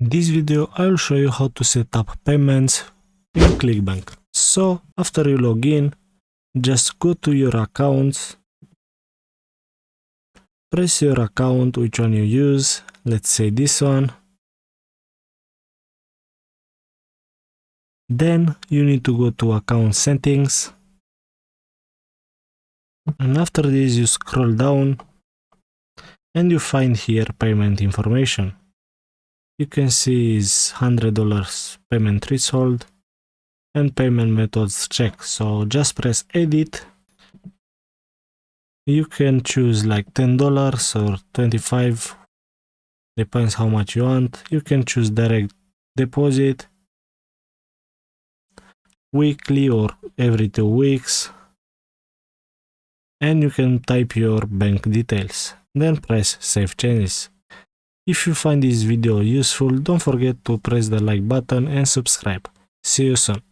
In this video I will show you how to set up payments in ClickBank. So after you log in, just go to your accounts, press your account, which one you use, let's say this one. Then you need to go to account settings, and after this you scroll down and you find here payment information. You can see is $100 payment threshold and payment methods check. So just press edit. You can choose like $10 or $25, depends how much you want. You can choose direct deposit, weekly or every 2 weeks, and you can type your bank details, then press save changes. If you find this video useful, don't forget to press the like button and subscribe. See you soon.